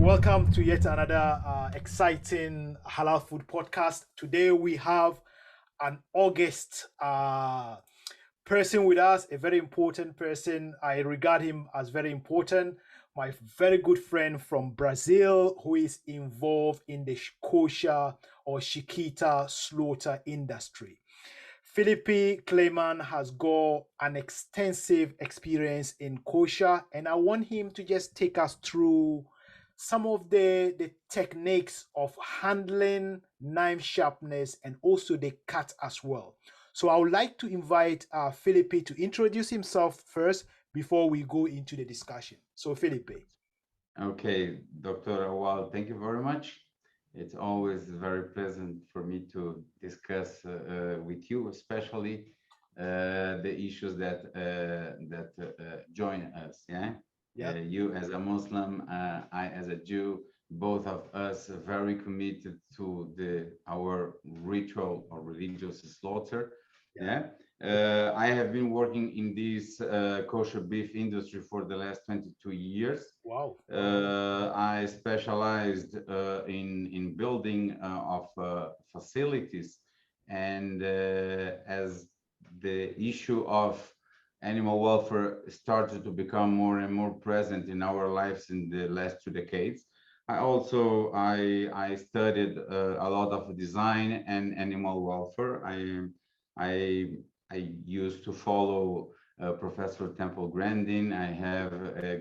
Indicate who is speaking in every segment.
Speaker 1: Welcome to yet another exciting Halal Food Podcast. Today we have an August person with us, a very important person. I regard him as very important. My very good friend from Brazil who is involved in the kosher or shechita slaughter industry. Felipe Kleiman has got an extensive experience in kosher, and I want him to just take us through some of the techniques of handling knife sharpness and also the cut as well. So I would like to invite Felipe to introduce himself first before we go into the discussion. So Felipe.
Speaker 2: Okay, Dr. Awal, thank you very much. It's always very pleasant for me to discuss with you, especially the issues that join us. Yeah,
Speaker 1: Yeah.
Speaker 2: you as a Muslim, I as a Jew, both of us are very committed to the our ritual or religious slaughter.
Speaker 1: Yeah.
Speaker 2: Yeah. I have been working in this kosher beef industry for the last 22 years.
Speaker 1: Wow.
Speaker 2: I specialized in building of facilities, and as the issue of animal welfare started to become more and more present in our lives in the last 2 decades, I studied a lot of design and animal welfare. I I used to follow Professor Temple Grandin. I have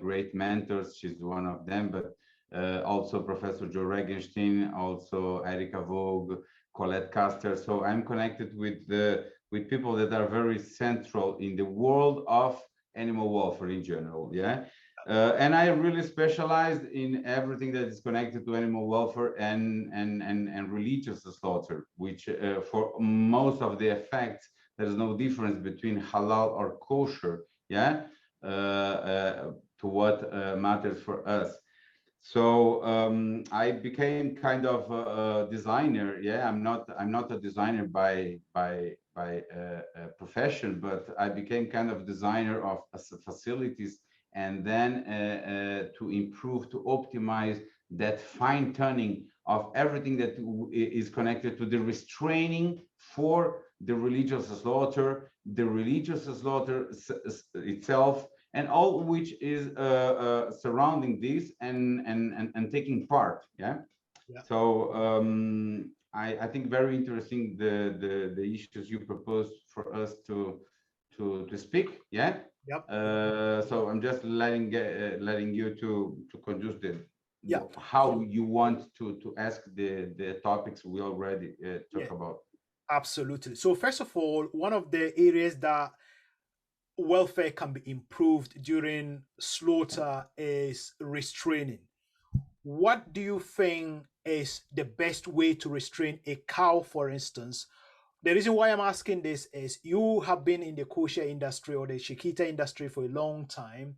Speaker 2: great mentors. She's one of them, but also Professor Joe Regenstein, also Erika Vogue, Colette Caster. So I'm connected with people that are very central in the world of animal welfare in general. Yeah. And I really specialized in everything that is connected to animal welfare and religious slaughter, which for most of the effects there's no difference between halal or kosher, yeah, to what matters for us. So I became kind of a designer. Yeah, I'm not a designer by profession, but I became kind of designer of facilities, and then to improve, to optimize that fine tuning of everything that is connected to the restraining for the religious slaughter itself, and all which is surrounding this and taking part. Yeah.
Speaker 1: Yeah.
Speaker 2: So I think very interesting the issues you proposed for us to speak. Yeah.
Speaker 1: Yep.
Speaker 2: So I'm just letting you to conduce the
Speaker 1: Yeah.
Speaker 2: how you want to ask the topics we already
Speaker 1: Yeah.
Speaker 2: talk about.
Speaker 1: Absolutely. So first of all, one of the areas that welfare can be improved during slaughter is restraining. What do you think is the best way to restrain a cow, for instance? The reason why I'm asking this is you have been in the kosher industry or the shechita industry for a long time.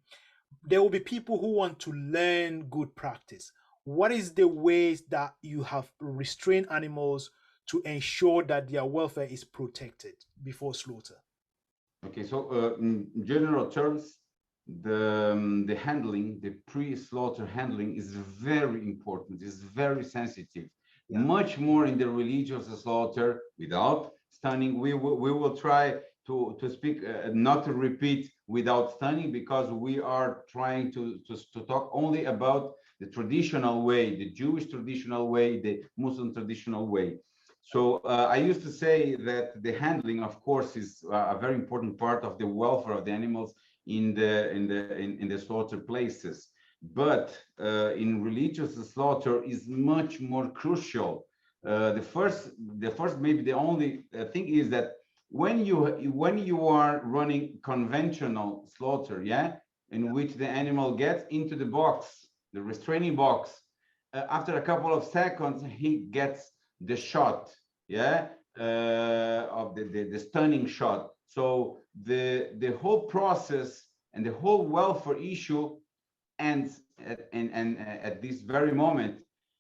Speaker 1: There will be people who want to learn good practice. What is the ways that you have restrained animals to ensure that their welfare is protected before slaughter?
Speaker 2: Okay, so in general terms, the handling, the pre-slaughter handling is very important, is very sensitive,
Speaker 1: Yeah.
Speaker 2: much more in the religious slaughter without stunning. We will try to speak, not to repeat without stunning, because we are trying to talk only about the traditional way, the Jewish traditional way, the Muslim traditional way. So I used to say that the handling, of course, is a very important part of the welfare of the animals in the slaughter places. But in religious slaughter is much more crucial. The first, maybe the only thing is that when you are running conventional slaughter, yeah, in which the animal gets into the box, the restraining box, after a couple of seconds, he gets the shot, yeah, of the stunning shot. So the whole process and the whole welfare issue ends at this very moment.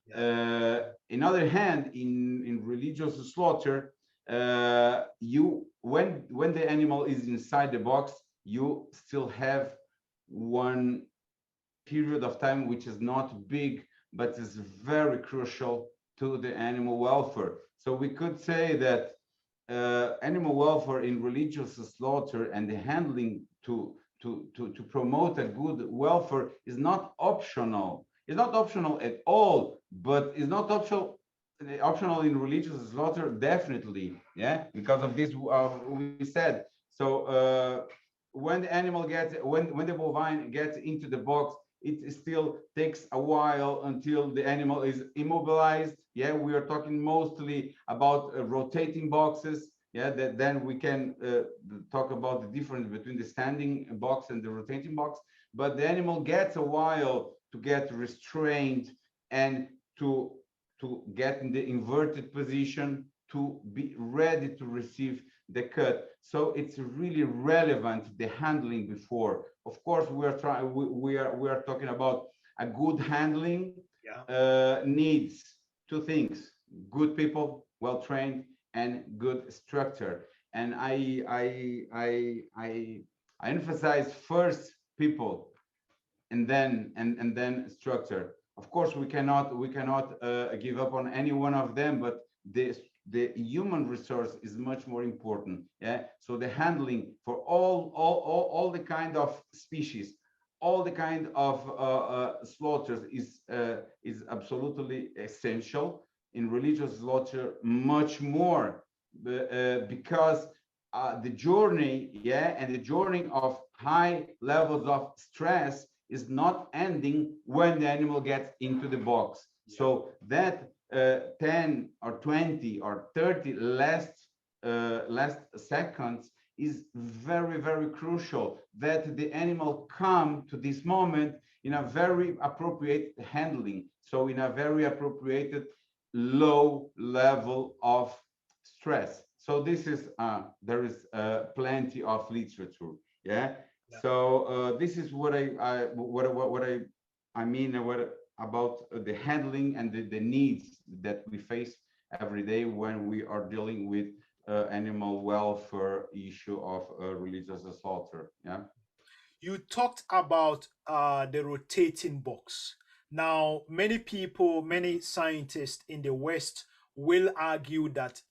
Speaker 1: Yeah.
Speaker 2: In other hand, in religious slaughter, you when the animal is inside the box, you still have one period of time which is not big, but it's very crucial to the animal welfare. So we could say that animal welfare in religious slaughter and the handling to promote a good welfare is not optional. It's not optional at all, but it's not optional in religious slaughter, definitely. Yeah, because of this, we said. So when the animal gets when the bovine gets into the box, it still takes a while until the animal is immobilized. Yeah, we are talking mostly about rotating boxes. Yeah, that then we can talk about the difference between the standing box and the rotating box. But the animal gets a while to get restrained and to get in the inverted position to be ready to receive the cut. So it's really relevant the handling before. Of course, we are trying. We are talking about a good handling.
Speaker 1: Yeah.
Speaker 2: Needs two things: good people, well trained, and good structure. And I emphasize first people and then structure. Of course, we cannot give up on any one of them, but the human resource is much more important. Yeah. So the handling for all the kind of species, all the kind of slaughters is absolutely essential. In religious slaughter, much more, because the journey, yeah, and the journey of high levels of stress is not ending when the animal gets into the box.
Speaker 1: Yeah.
Speaker 2: So that 10 or 20 or 30 last seconds is very, very crucial, that the animal come to this moment in a very appropriate handling. So in a very appropriate low level of stress. So this is there is plenty of literature. Yeah.
Speaker 1: Yeah.
Speaker 2: So this is what I mean what about the handling and the needs that we face every day when we are dealing with animal welfare issue of religious slaughter. Yeah.
Speaker 1: You talked about the rotating box. Now, many people, many scientists in the West will argue that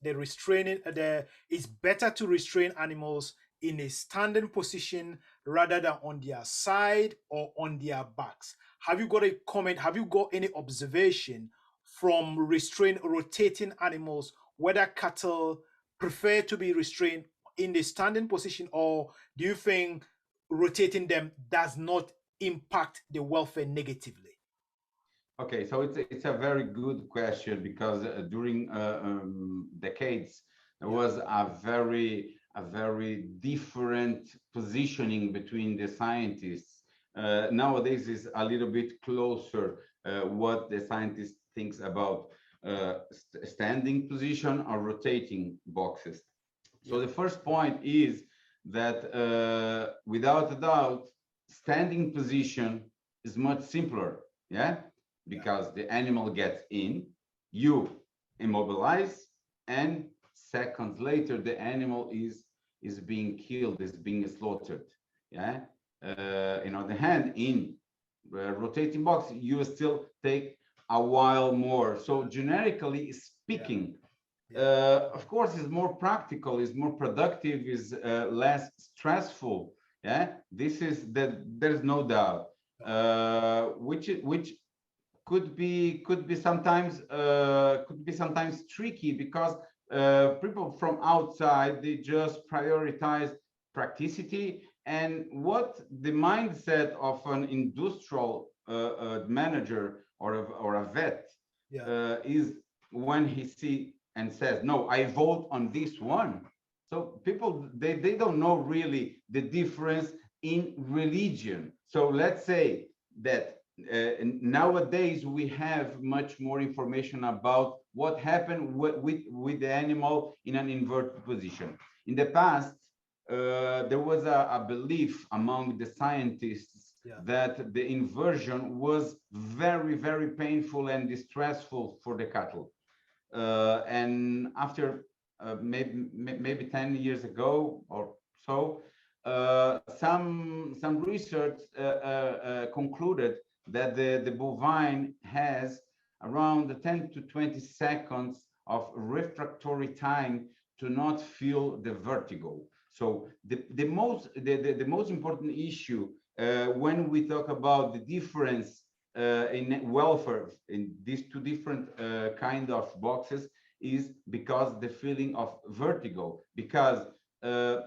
Speaker 1: it's better to restrain animals in a standing position rather than on their side or on their backs. Have you got a comment? Have you got any observation from restrain rotating animals, whether cattle prefer to be restrained in the standing position, or do you think rotating them does not impact the welfare negatively?
Speaker 2: Okay, so it's a very good question because during decades there
Speaker 1: Yeah,
Speaker 2: was a very different positioning between the scientists. Nowadays is a little bit closer what the scientist thinks about standing position or rotating boxes. So
Speaker 1: yeah,
Speaker 2: the first point is that without a doubt, standing position is much simpler. Yeah,
Speaker 1: yeah,
Speaker 2: because the animal gets in, you immobilize, and seconds later the animal is being killed, is being slaughtered. Yeah. On the hand, in rotating box, you still take a while more. So generically
Speaker 1: yeah,
Speaker 2: speaking,
Speaker 1: yeah,
Speaker 2: of course, is more practical, is more productive, is less stressful. Yeah, this is that. There's no doubt. Which could be sometimes tricky because people from outside, they just prioritize practicity, and what the mindset of an industrial manager or a vet
Speaker 1: yeah,
Speaker 2: is when he see and says, no, I vote on this one. So people, they don't know really the difference in religion. So let's say that nowadays we have much more information about what happened with the animal in an inverted position. In the past, there was a belief among the scientists
Speaker 1: yeah,
Speaker 2: that the inversion was very, very painful and distressful for the cattle. And after maybe 10 years ago or so, some research concluded that the bovine has around 10 to 20 seconds of refractory time to not feel the vertigo. So the most important issue when we talk about the difference in welfare in these two different kind of boxes is because the feeling of vertigo, because uh,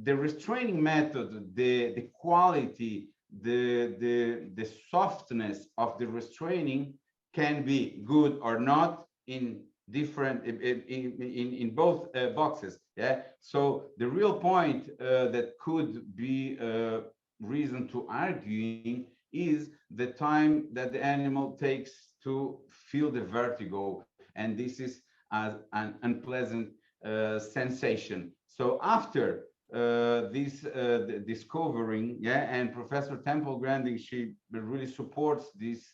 Speaker 2: the restraining method, the quality, the softness of the restraining can be good or not in different in both boxes. Yeah. So the real point that could be reason to arguing is the time that the animal takes to feel the vertigo, and this is as an unpleasant sensation. So after discovering, yeah, and Professor Temple Grandin, she really supports this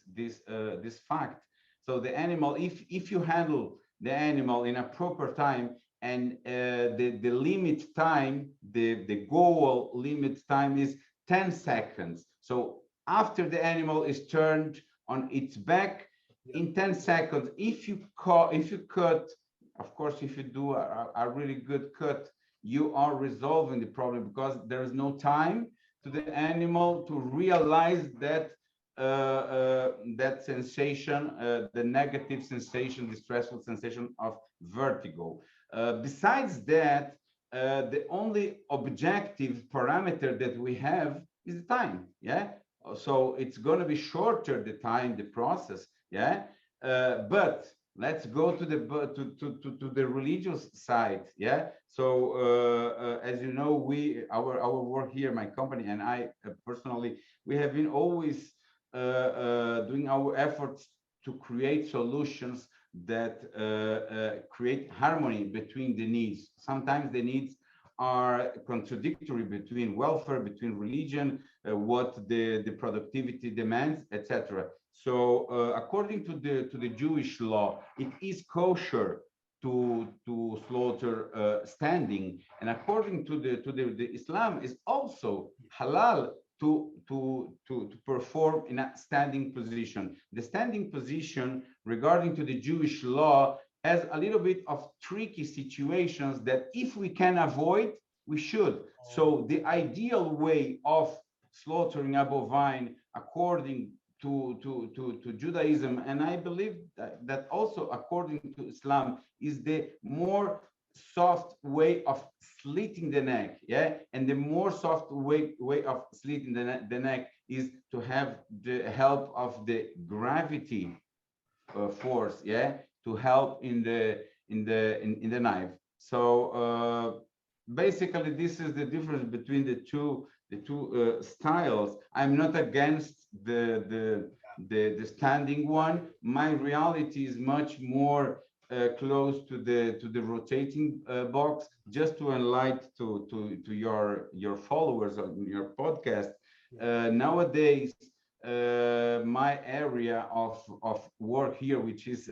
Speaker 2: fact. So the animal, if you handle the animal in a proper time, and the limit time, the goal limit time is 10 seconds. So after the animal is turned on its back,
Speaker 1: Yeah.
Speaker 2: in 10 seconds, if you cut, of course, if you do a really good cut, you are resolving the problem, because there is no time to the animal to realize that that sensation, the negative sensation, the stressful sensation of vertigo. Besides that, the only objective parameter that we have is the time. Yeah. So it's going to be shorter the time, the process. Yeah. But let's go to the religious side. Yeah. So as you know, our work here, my company and I personally, we have been always doing our efforts to create solutions that create harmony between the needs. Sometimes the needs are contradictory between welfare, between religion, what the productivity demands, etc. So according to the Jewish law, it is kosher to slaughter standing, and according to the Islam, is also halal to perform in a standing position. The standing position, regarding to the Jewish law, has a little bit of tricky situations that if we can avoid, we should.
Speaker 1: Oh,
Speaker 2: So the ideal way of slaughtering a bovine according to Judaism, and I believe that also according to Islam, is the more soft way of slitting the neck. Yeah. And the more soft way of slitting the neck is to have the help of the gravity force. Yeah. To help in the knife. So basically this is the difference between the two styles. I'm not against the standing one. My reality is much more close to the rotating box. Just to enlighten to your followers on your podcast,
Speaker 1: yeah.
Speaker 2: nowadays my area of work here, which is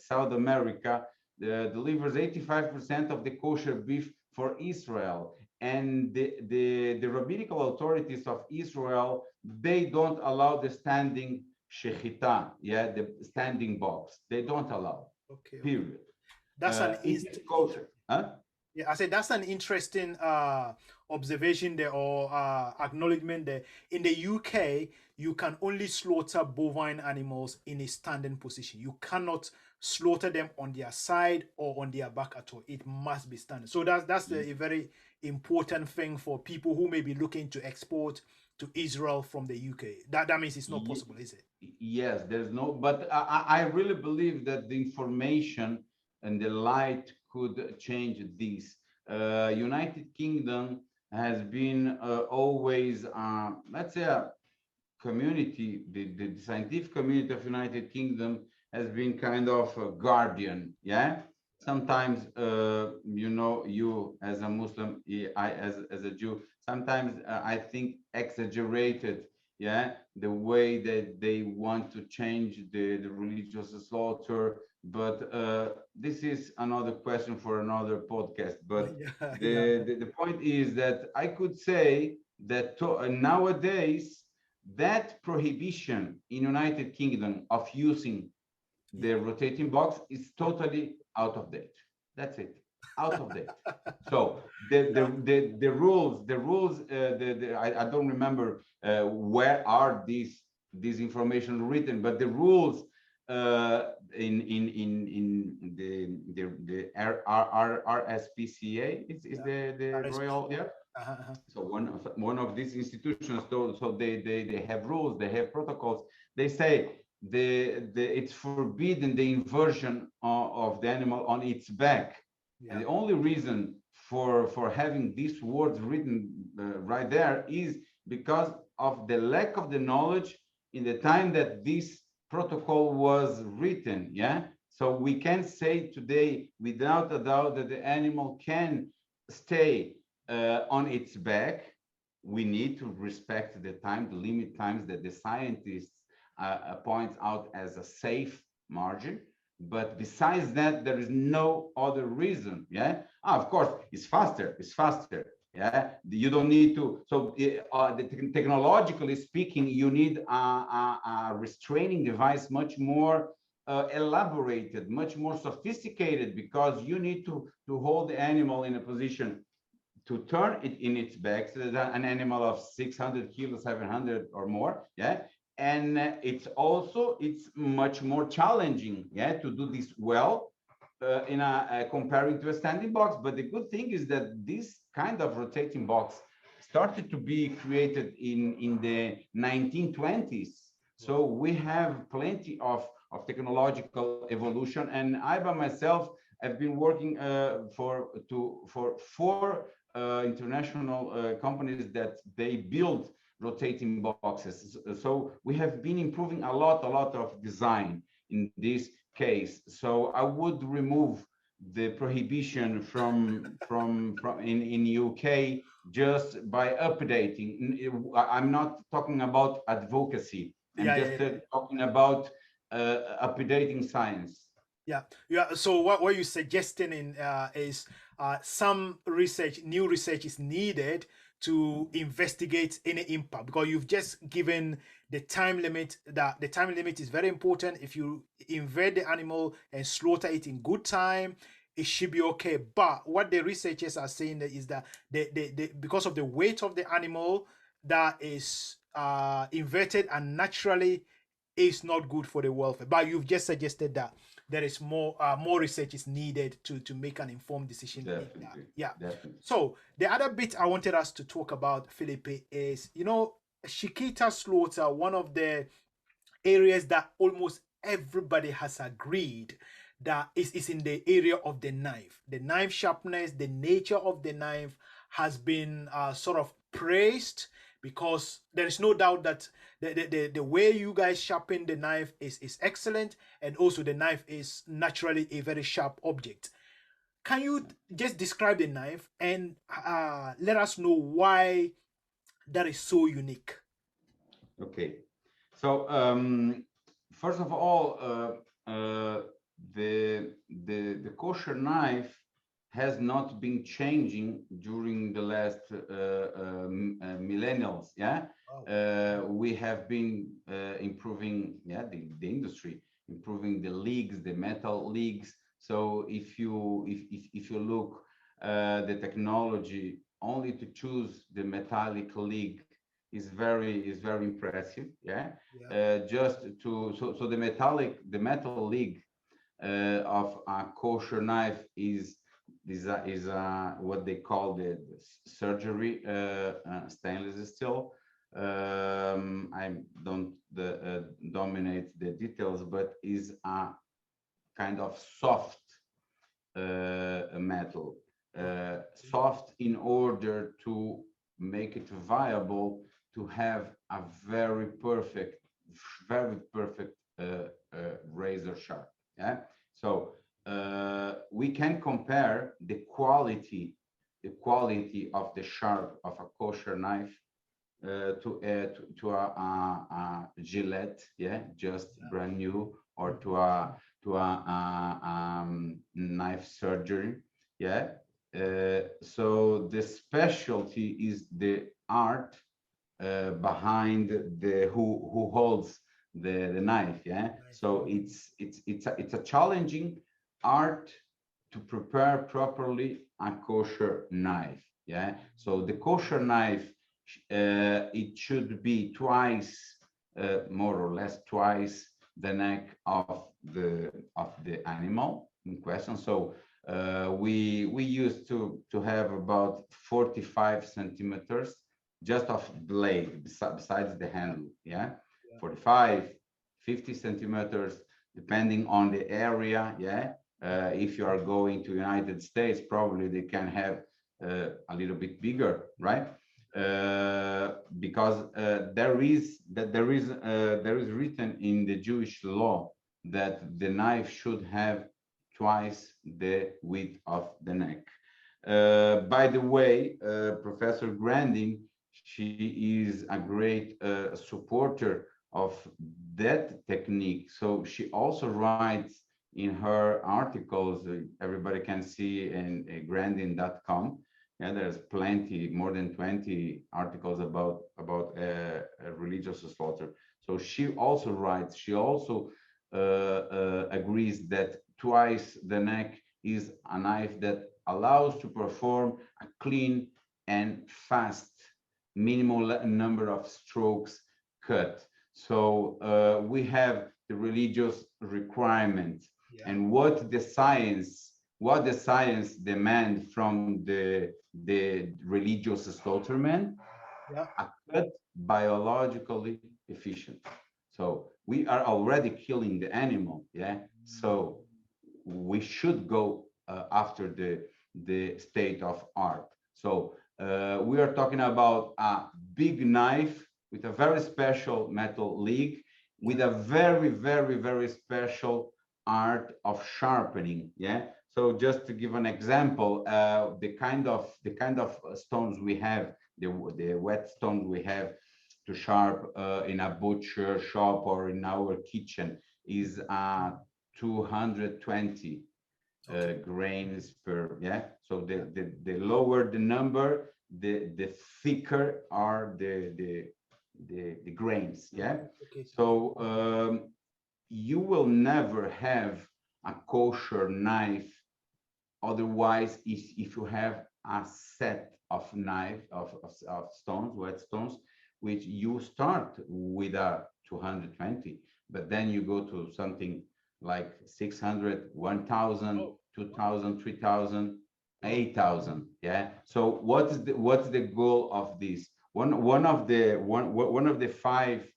Speaker 2: South America, delivers 85% of the kosher beef for Israel. And the rabbinical authorities of Israel, they don't allow the standing shechita, yeah, the standing box. They don't allow,
Speaker 1: Okay, okay.
Speaker 2: period.
Speaker 1: That's an
Speaker 2: It is kosher. Huh?
Speaker 1: yeah, I said that's an interesting observation there, or acknowledgement there. In the UK, you can only slaughter bovine animals in a standing position. You cannot slaughter them on their side or on their back at all. It must be standing. So that's a very important thing for people who may be looking to export to Israel from the UK. That means it's not
Speaker 2: Ye-
Speaker 1: possible, is it?
Speaker 2: Yes, there's no, but I really believe that the information and the light could change this. United Kingdom has been always, let's say, a community, the scientific community of United Kingdom has been kind of a guardian. Yeah. Sometimes, you as a Muslim, I as a Jew, sometimes I think exaggerated. Yeah. The way that they want to change the religious slaughter. But this is another question for another podcast. But
Speaker 1: Yeah, yeah,
Speaker 2: the point is that I could say that nowadays, that prohibition in United Kingdom of using the
Speaker 1: Yeah.
Speaker 2: rotating box is totally out of date. That's it, out of date. So
Speaker 1: Yeah.
Speaker 2: the rules, I don't remember where are these information written, but the rules in the RSPCA is
Speaker 1: Yeah.
Speaker 2: the royal,
Speaker 1: RSPCA.
Speaker 2: yeah.
Speaker 1: Uh-huh.
Speaker 2: So one of these institutions, so they have rules, they have protocols. They say it's forbidden the inversion of the animal on its back, and
Speaker 1: Yeah.
Speaker 2: the only reason for having these words written right there is because of the lack of the knowledge in the time that this protocol was written. Yeah, so we can say today without a doubt that the animal can stay on its back. We need to respect the time, the limit times that the scientists point out as a safe margin. But besides that, there is no other reason. Yeah. Of course, it's faster. It's faster. Yeah. You don't need to. So, technologically speaking, you need a restraining device much more elaborated, much more sophisticated, because you need to hold the animal in a position to turn it in its back, so that an animal of 600 kilos, 700 or more, yeah. And it's much more challenging, yeah, to do this well in a comparing to a standing box. But the good thing is that this kind of rotating box started to be created in the 1920s. So
Speaker 1: Wow.
Speaker 2: we have plenty of technological evolution, and I by myself have been working for four international companies that they build rotating boxes. So we have been improving a lot of design in this case. So I would remove the prohibition from in UK just by updating. I'm not talking about advocacy. I'm
Speaker 1: Yeah.
Speaker 2: just
Speaker 1: Yeah.
Speaker 2: talking about updating science.
Speaker 1: Yeah, yeah. So what you're suggesting is some research, new research is needed to investigate any impact, because you've just given the time limit. That the time limit is very important. If you invade the animal and slaughter it in good time, it should be okay. But what the researchers are saying is that because of the weight of the animal that is inverted and naturally is not good for the welfare. But you've just suggested that there is more research is needed to make an informed decision in that.
Speaker 2: Definitely,
Speaker 1: Yeah.
Speaker 2: definitely.
Speaker 1: So the other bit I wanted us to talk about, Felipe, is shechita slaughter, one of the areas that almost everybody has agreed that is in the area of the knife. The knife sharpness, the nature of the knife has been sort of praised, because there is no doubt that the way you guys sharpen the knife is excellent, and also the knife is naturally a very sharp object. Can you just describe the knife and let us know why that is so unique?
Speaker 2: Okay. So first of all, the kosher knife has not been changing during the last millennials. Yeah,
Speaker 1: Wow.
Speaker 2: we have been improving. Yeah, the industry improving the leagues, the metal leagues. So if you look the technology only to choose the metallic league is very impressive. Yeah,
Speaker 1: Yeah.
Speaker 2: just to so the metal league of a kosher knife is what they call the surgery stainless steel. I don't dominate the details, but is a kind of soft metal,
Speaker 1: Okay.
Speaker 2: soft in order to make it viable to have a very perfect razor sharp. Yeah. So we can compare the quality of the sharp of a kosher knife to a Gillette, yeah, just
Speaker 1: Yeah.
Speaker 2: brand new, or
Speaker 1: Mhm.
Speaker 2: to a knife surgery, yeah. So the specialty is the art behind the who holds the knife. Yeah,
Speaker 1: Nice.
Speaker 2: so it's a challenging art to prepare properly a kosher knife. Yeah, so the kosher knife, it should be twice, more or less twice the neck of the animal in question. So we used to have about 45 centimeters just of blade besides the
Speaker 1: Yeah,
Speaker 2: handle. Yeah,
Speaker 1: yeah.
Speaker 2: 45, 50 centimeters depending on the area. Yeah, if you are going to United States, probably they can have a little bit bigger, right? Because there is written in the Jewish law that the knife should have twice the width of the neck. By the way, Professor Grandin, she is a great supporter of that technique. So she also writes in her articles, everybody can see in grandin.com. Yeah, there's plenty, more than 20 articles about religious slaughter. So she also writes, she also agrees that twice the neck is a knife that allows to perform a clean and fast minimal number of strokes cut. So we have the religious requirement
Speaker 1: Yeah,
Speaker 2: and what the science demand from the religious slaughterman,
Speaker 1: yeah.
Speaker 2: a cut biologically efficient. So we are already killing the animal, yeah. So we should go after the state of art. So we are talking about a big knife with a very special metal lead, with
Speaker 1: Yeah.
Speaker 2: a very, very, very special art of sharpening. Yeah. So just to give an example, the kind of stones we have, the wet stones we have to sharp in a butcher shop or in our kitchen is 220
Speaker 1: Okay.
Speaker 2: grains per. Yeah, so the lower the number, the thicker are the grains. Yeah,
Speaker 1: Okay.
Speaker 2: so you will never have a kosher knife otherwise if you have a set of knife of stones, wet stones, which you start with a 220, but then you go to something like 600, 1000,
Speaker 1: Oh,
Speaker 2: 2000, 3000,
Speaker 1: wow.
Speaker 2: 8000. Yeah, so what's the goal of this? One of the five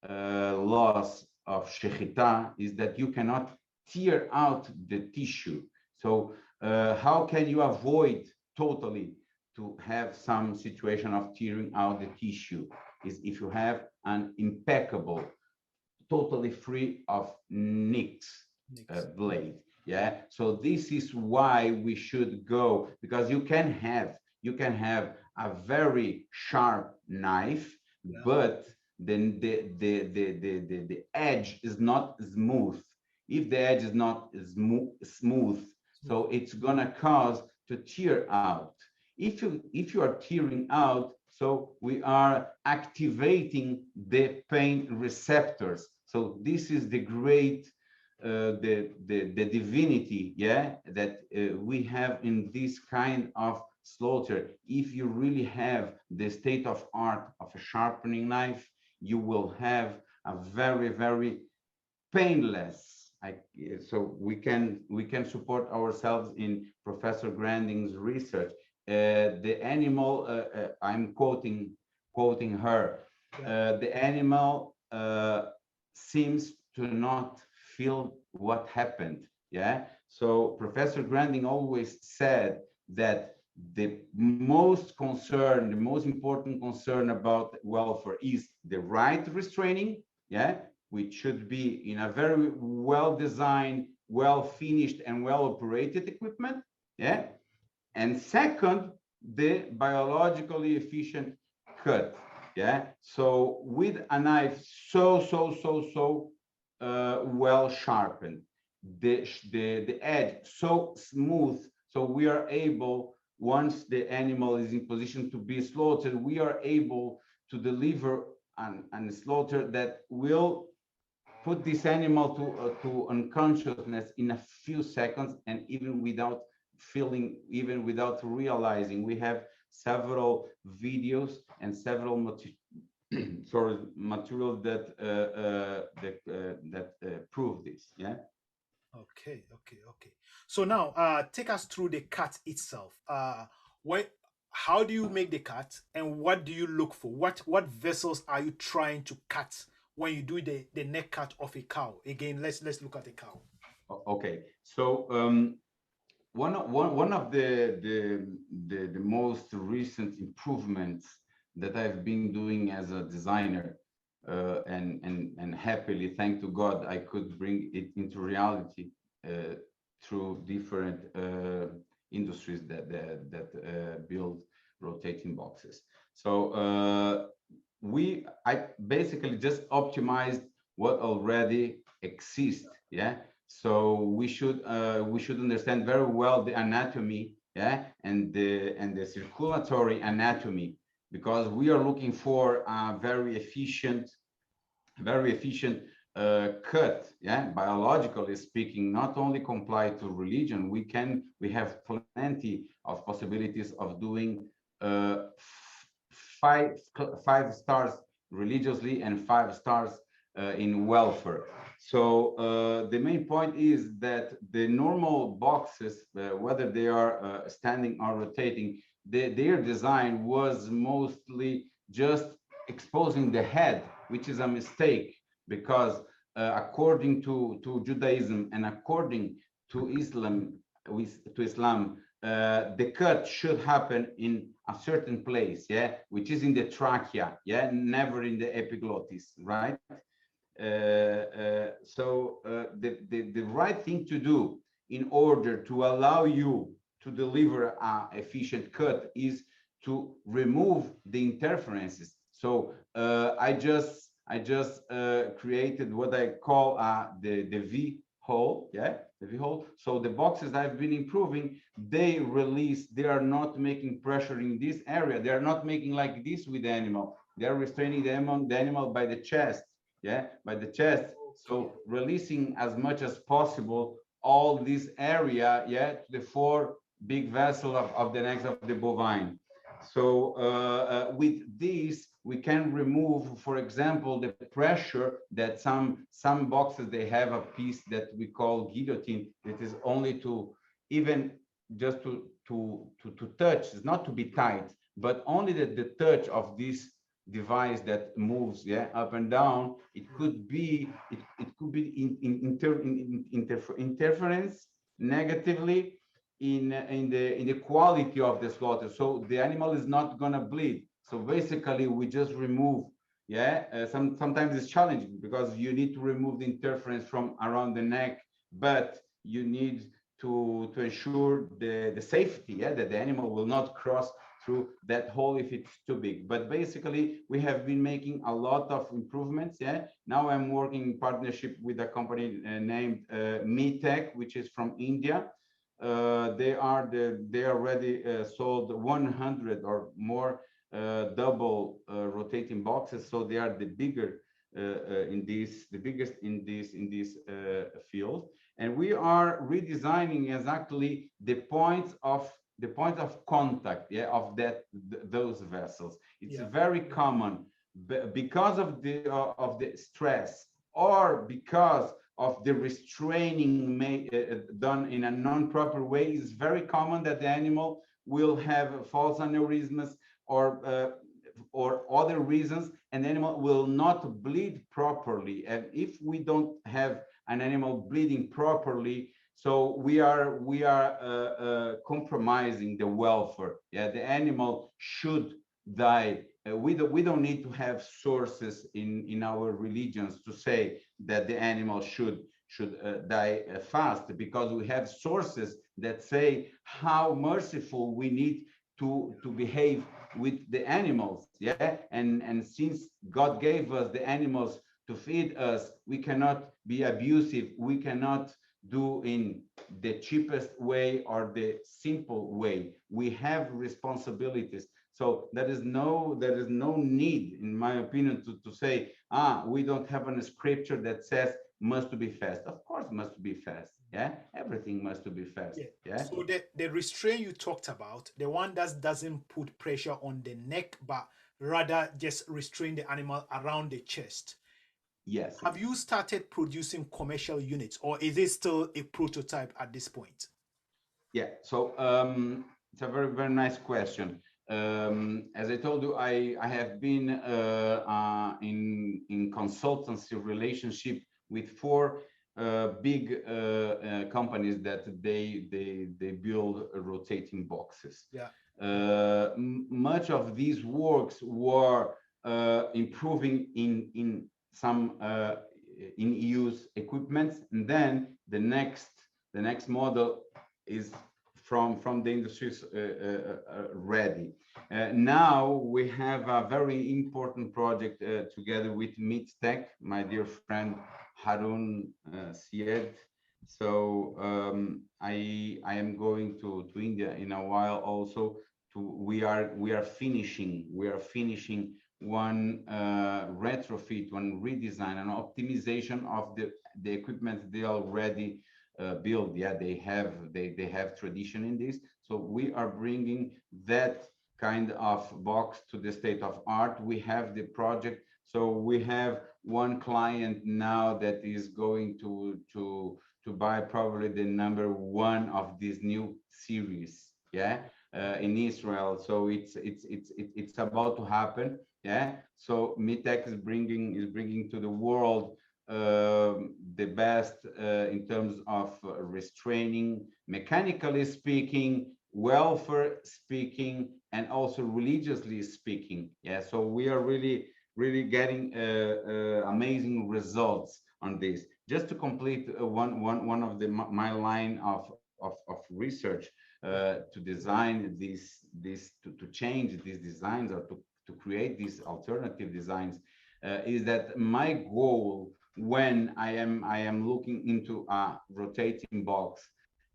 Speaker 2: laws of shechita is that you cannot tear out the tissue. So how can you avoid totally to have some situation of tearing out the tissue? Is if you have an impeccable, totally free of nicks
Speaker 1: Next.
Speaker 2: blade. Yeah, so this is why we should go, because you can have a very sharp knife,
Speaker 1: Yeah.
Speaker 2: but then the edge is not smooth. If the edge is not smooth,
Speaker 1: Smooth.
Speaker 2: so it's gonna cause to tear out. If you are tearing out, so we are activating the pain receptors. So this is the great the divinity, yeah, that we have in this kind of slaughter. If you really have the state of art of a sharpening knife, you will have a very, very painless. So we can support ourselves in Professor Granding's research. The animal, I'm quoting her.
Speaker 1: Yeah.
Speaker 2: The animal seems to not feel what happened. Yeah. So Professor Granding always said that the most important concern about welfare is the right restraining. Yeah, which should be in a very well designed, well finished, and well operated equipment. Yeah. And second, the biologically efficient cut. Yeah. So with a knife so well sharpened, the edge so smooth, so we are able, once the animal is in position to be slaughtered, we are able to deliver an slaughter that will put this animal to unconsciousness in a few seconds, and even without feeling, even without realizing. We have several videos and several sorry, material that prove this. Yeah.
Speaker 1: Okay, okay, okay. So now, take us through the cut itself. What, how do you make the cut, and what do you look for? What vessels are you trying to cut when you do the neck cut of a cow? Again, let's look at a cow.
Speaker 2: Okay. So one of the most recent improvements that I've been doing as a designer, and happily, thank to God, I could bring it into reality uh, through different industries that build rotating boxes. So I basically just optimized what already exists. Yeah. So we should understand very well the anatomy, yeah, and the circulatory anatomy, because we are looking for a very efficient cut. Yeah, biologically speaking, not only comply to religion, we have plenty of possibilities of doing uh, five five stars religiously and 5 stars in welfare. So the main point is that the normal boxes, whether they are standing or rotating, their design was mostly just exposing the head, which is a mistake, because according to Judaism and according to Islam, the cut should happen in a certain place, yeah, which is in the trachea, yeah, never in the epiglottis, right? The right thing to do in order to allow you to deliver an efficient cut is to remove the interferences. So I just created what I call the V hole, yeah, the V hole. So the boxes I've been improving, they release, they are not making pressure in this area. They are not making like this with the animal. They are restraining the animal by the chest, yeah, by the chest.
Speaker 1: Okay.
Speaker 2: So releasing as much as possible all this area, yeah, to the four big vessels of the necks of the bovine. So with this, we can remove, for example, the pressure that some boxes, they have a piece that we call guillotine, that is only to even just to touch, it's not to be tight, but only the touch of this device that moves, yeah, up and down. It could be interference negatively in the quality of the slaughter, so the animal is not gonna bleed. So basically we just remove, yeah, sometimes it's challenging because you need to remove the interference from around the neck, but you need to ensure the safety, yeah, that the animal will not cross through that hole if it's too big. But basically we have been making a lot of improvements. Yeah, now I'm working in partnership with a company named Me Tech, which is from India. They already sold 100 or more double rotating boxes, so they are the bigger in this, the biggest in this field. And we are redesigning exactly the point of contact, yeah, of those vessels. It's
Speaker 1: Yeah.
Speaker 2: very common because of the stress, or because of the restraining done in a non-proper way. It's very common that the animal will have false aneurysms or other reasons, and the animal will not bleed properly. And if we don't have an animal bleeding properly, so we are compromising the welfare. Yeah, the animal should die. We don't need to have sources in our religions to say that the animal should die fast, because we have sources that say how merciful we need to behave with the animals. Yeah, and since God gave us the animals to feed us, we cannot be abusive. We cannot do in the cheapest way or the simple way. We have responsibilities. So there is no need, in my opinion, to say, we don't have a scripture that says must be fast. Of course, must be fast. Yeah, everything must be fast.
Speaker 1: Yeah.
Speaker 2: Yeah.
Speaker 1: So the restraint you talked about, the one that doesn't put pressure on the neck, but rather just restrain the animal around the chest.
Speaker 2: Yes.
Speaker 1: Have you started producing commercial units, or is it still a prototype at this point?
Speaker 2: Yeah, so it's a very, very nice question. As I told you, I have been in consultancy relationship with four big companies that they build rotating boxes.
Speaker 1: Yeah.
Speaker 2: Much of these works were improving in some in use equipment, and then the next model is from the industries ready. Now we have a very important project together with Meat Tech, my dear friend Harun Syed. So I am going to India in a while also. We are finishing one retrofit, one redesign, and optimization of the equipment they already build. Yeah, they have tradition in this, so we are bringing that kind of box to the state of art. We have the project, so we have one client now that is going to buy probably the number one of this new series. Yeah, in Israel. So it's about to happen. Yeah, so Mitech is bringing to the world the best in terms of restraining, mechanically speaking, welfare speaking, and also religiously speaking. Yeah, so we are really, really getting amazing results on this. Just to complete one of my line of research
Speaker 1: Yeah.
Speaker 2: to design this to change these designs, or to create these alternative designs, is that my goal when I am looking into a rotating box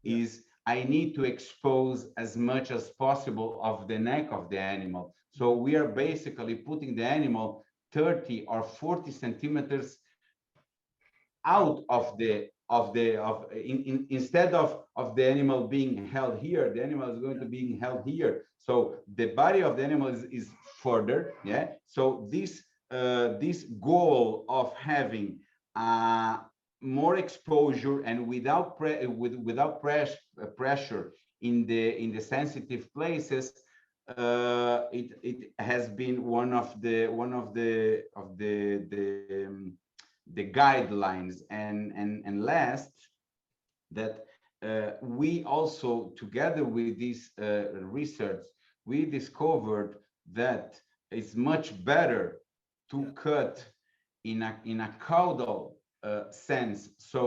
Speaker 1: Yeah.
Speaker 2: is I need to expose as much as possible of the neck of the animal. So
Speaker 1: Mhm.
Speaker 2: we are basically putting the animal 30 or 40 centimeters
Speaker 1: Out.
Speaker 2: out instead of the animal being held here, the animal is going
Speaker 1: Yeah.
Speaker 2: to be held here. So the body of the animal is further. Yeah. So this goal of having more exposure and without pressure in the sensitive places, it has been one of the guidelines. And last, that we also, together with this research, we discovered that it's much better to
Speaker 1: Yeah.
Speaker 2: cut in a caudal sense. So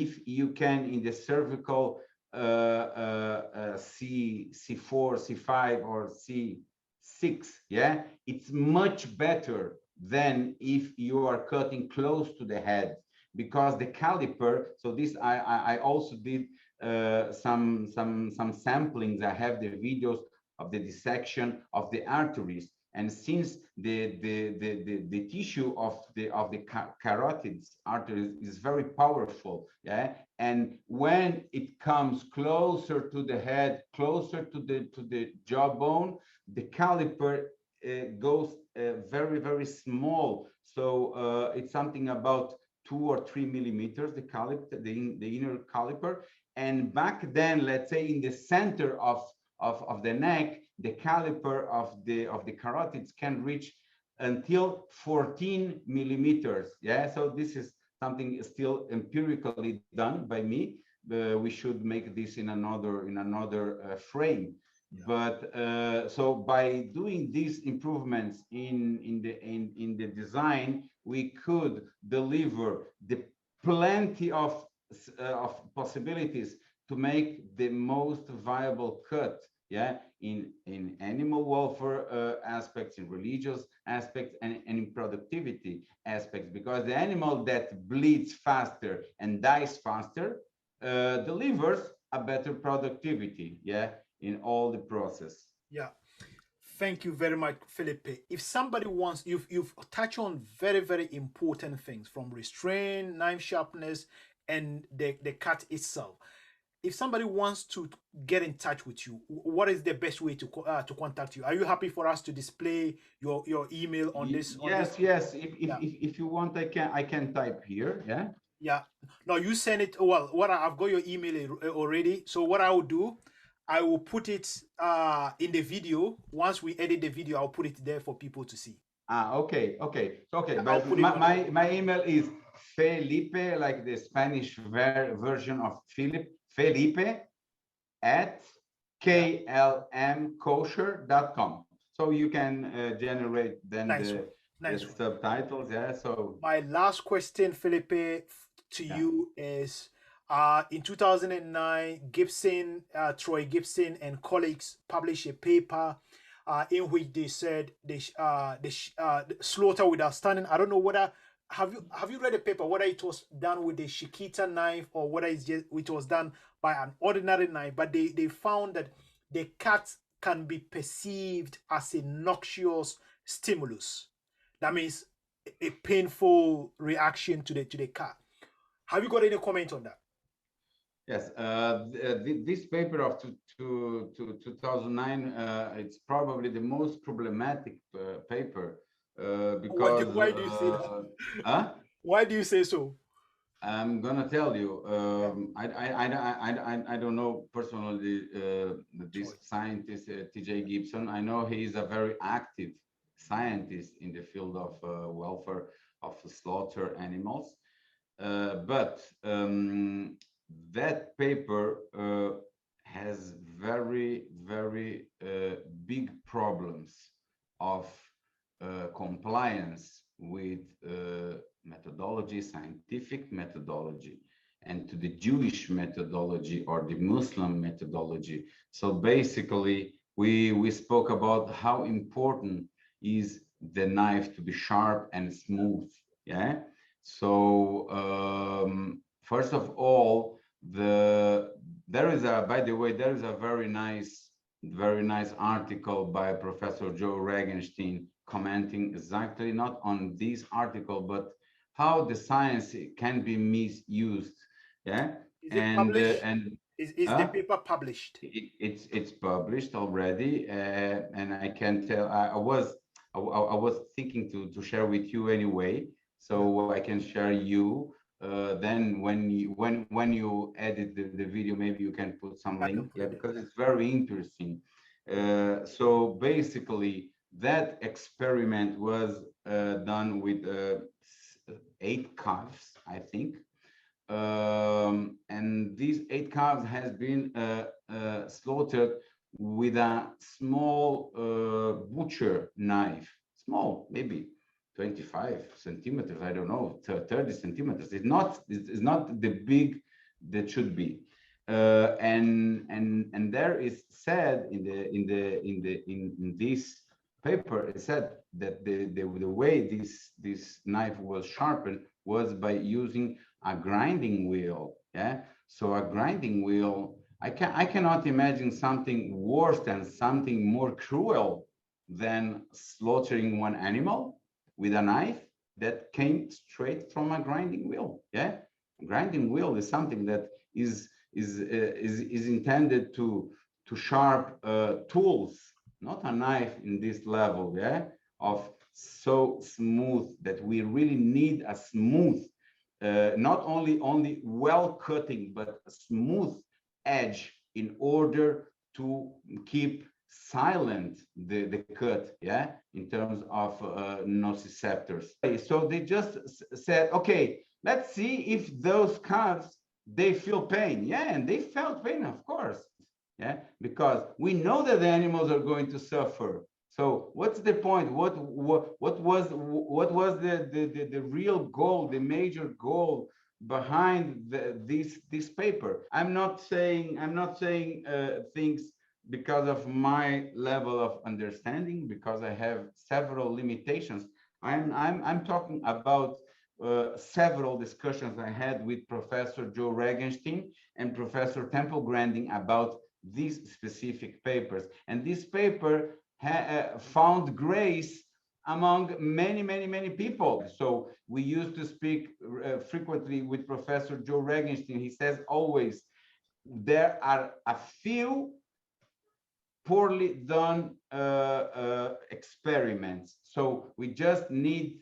Speaker 2: if you can, in the cervical C4, C5, or C6, yeah, it's much better than if you are cutting close to the head, because the caliper. So this I also did some samplings. I have the videos of the dissection of the arteries, and since the tissue of the carotids arteries is very powerful. Yeah, and when it comes closer to the head, closer to the jawbone, the caliper goes very, very small. So it's something about 2 or 3 millimeters, the inner caliper. And back then, let's say in the center of the neck, the caliper of the carotids can reach until 14 millimeters. Yeah, so this is something still empirically done by me. We should make this in another frame.
Speaker 1: Yeah.
Speaker 2: But so by doing these improvements in the design, we could deliver the plenty of possibilities to make the most viable cut. Yeah, in animal welfare aspects, in religious aspects, and in productivity aspects, because the animal that bleeds faster and dies faster delivers a better productivity. Yeah, in all the process.
Speaker 1: Yeah. Thank you very much, Felipe. If somebody wants, you've touched on very, very important things from restraint, knife sharpness, and the cut itself. If somebody wants to get in touch with you, what is the best way to contact you? Are you happy for us to display your email on this?
Speaker 2: Yes, yes.
Speaker 1: Yeah,
Speaker 2: If you want, I can type here. Yeah.
Speaker 1: yeah. No, you send it. Well, I've got your email already. So what I will do, I will put it in the video. Once we edit the video, I'll put it there for people to see.
Speaker 2: Okay, okay, okay.
Speaker 1: I'll
Speaker 2: But
Speaker 1: put it on.
Speaker 2: my email is Felipe, like the Spanish version of Philip, Felipe at
Speaker 1: Yeah,
Speaker 2: klmkosher.com. So you can generate then
Speaker 1: nice one,
Speaker 2: the
Speaker 1: nice one.
Speaker 2: subtitles. Yeah. So
Speaker 1: My last question, Felipe, to
Speaker 2: yeah.
Speaker 1: you is in 2009, Troy Gibson and colleagues published a paper in which they said the slaughter without stunning. I don't know whether have you read the paper, whether it was done with the shechita knife or whether it was done by an ordinary knife, but they found that the cut can be perceived as a noxious stimulus. That means a painful reaction to the car. Have you got any comment on that?
Speaker 2: Yes, this paper of 2009, it's probably the most problematic paper because
Speaker 1: Why do you say that?
Speaker 2: huh?
Speaker 1: Why do you say so?
Speaker 2: I'm gonna tell you.
Speaker 1: Yeah,
Speaker 2: I don't know personally this
Speaker 1: Troy.
Speaker 2: scientist T.J. Gibson. I know he is a very active scientist in the field of welfare of slaughter animals. But that paper has very, very big problems of compliance with methodology, scientific methodology, and to the Jewish methodology or the Muslim methodology. So basically, we spoke about how important is the knife to be sharp and smooth. Yeah. So first of all, by the way, there is a very nice article by Professor Joe Regenstein commenting exactly not on this article, but how the science can be misused. Yeah,
Speaker 1: Is it
Speaker 2: and
Speaker 1: published?
Speaker 2: and
Speaker 1: Is the
Speaker 2: uh,
Speaker 1: paper published?
Speaker 2: it's published already, and I can tell. I was thinking to share with you anyway,
Speaker 1: Yeah,
Speaker 2: so I can share you. Then when you edit the video, maybe you can put some
Speaker 1: I can
Speaker 2: link.
Speaker 1: put
Speaker 2: Yeah,
Speaker 1: it there.
Speaker 2: because it's very interesting. So basically, that experiment was done with 8 calves, I think, and these 8 calves has been slaughtered with a small butcher knife, small, maybe 25 centimeters, I don't know, 30 centimeters. It's not the big that should be. And there is said in this paper, it said that the way this knife was sharpened was by using a grinding wheel. Yeah. So a grinding wheel, I cannot imagine something worse than something more cruel than slaughtering one animal with a knife that came straight from a grinding wheel. Yeah. A grinding wheel is something that is intended to sharp tools, not a knife in this level. Yeah. Of so smooth that we really need a smooth, not only well cutting, but a smooth edge in order to keep silent the cut, yeah, in terms of nociceptors. So they just said, okay, let's see if those calves, they feel pain. Yeah, and they felt pain, of course. Yeah, because we know that the animals are going to suffer. So what's the point? What was the real goal, the major goal behind this paper? I'm not saying things because of my level of understanding, because I have several limitations. I'm talking about several discussions I had with Professor Joe Regenstein and Professor Temple Grandin about these specific papers. And this paper found grace among many, many, many people. So we used to speak frequently with Professor Joe Regenstein. He says always there are a few poorly done experiments. So we just need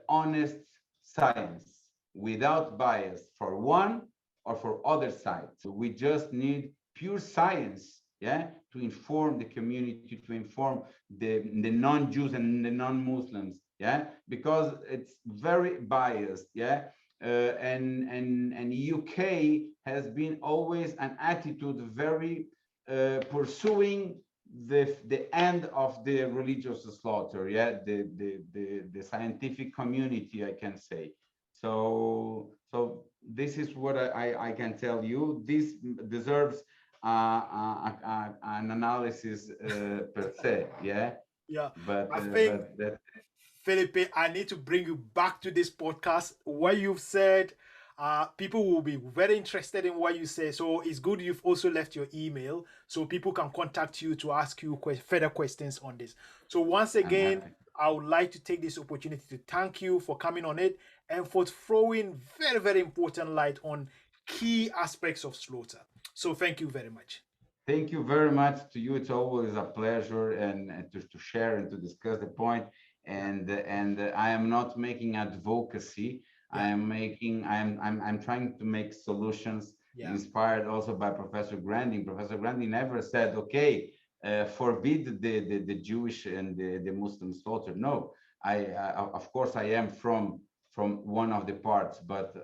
Speaker 2: honest science without bias for one or for other side. So we just need pure science, yeah, to inform the community, to inform the non-Jews and the non-Muslims, yeah, because it's very biased, yeah. And UK has been always an attitude very pursuing the end of the religious slaughter, yeah, the scientific community, I can say. So this is what I can tell you. This deserves an analysis per se, yeah.
Speaker 1: Yeah,
Speaker 2: But
Speaker 1: I think,
Speaker 2: that
Speaker 1: Felipe, I need to bring you back to this podcast. What you've said, people will be very interested in what you say. So it's good you've also left your email so people can contact you to ask you further questions on this. So once
Speaker 2: I'm
Speaker 1: again,
Speaker 2: happy.
Speaker 1: I would like to take this opportunity to thank you for coming on it and for throwing very, very important light on key aspects of slaughter. So thank you very much.
Speaker 2: Thank you very much to you. It's always a pleasure and to share and to discuss the point.
Speaker 1: Yeah,
Speaker 2: And I am not making advocacy.
Speaker 1: yeah,
Speaker 2: I'm trying to make solutions
Speaker 1: yeah,
Speaker 2: inspired also by Professor Grandin. Professor Grandin never said, okay, forbid the Jewish and the Muslim slaughter. No, of course I am from one of the parts, but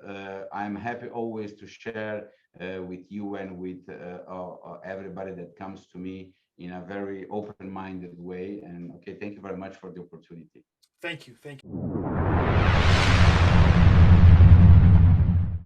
Speaker 2: I'm happy always to share with you and with everybody that comes to me in a very open-minded way. And okay, thank you very much for the opportunity.
Speaker 1: thank you. Thank you.